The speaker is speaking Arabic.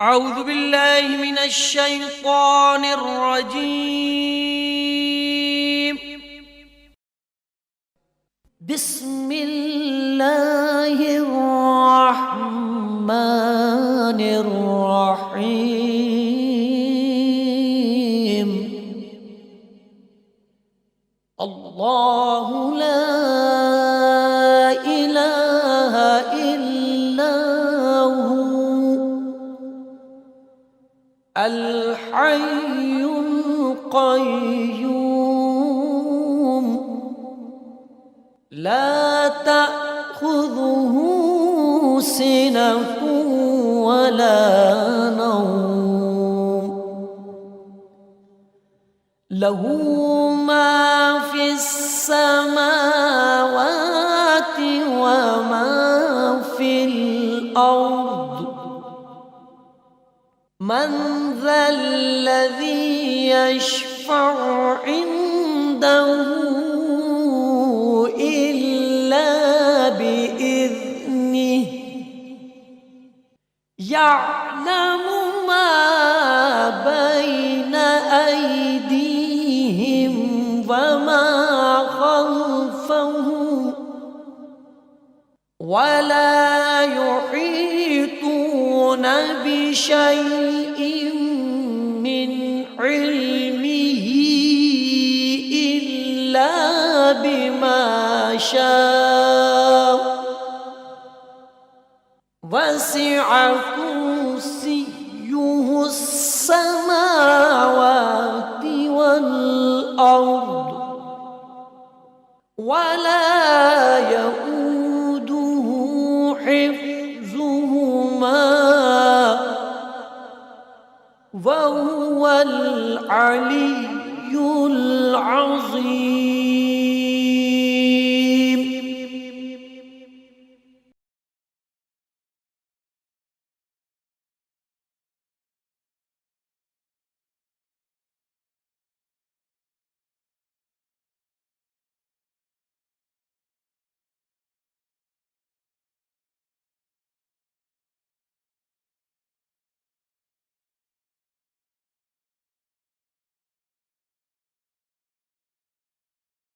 أعوذ بالله من الشيطان الرجيم. بسم الله الرحمن الرحيم. الله لا إله إلا هو الحي القيوم لا تأخذه سنة ولا نوم له ما في السماوات وما في الأرض. من ذا الذي يشفع عنده إلا بإذنه يعلم ما بين أيديهم وما خلفهم ولا يحيطون بشيء من علمه إلا بما شاء وسع كرسيه السماوات والأرض ولا يؤوده حفظهما وهو العلي العظيم.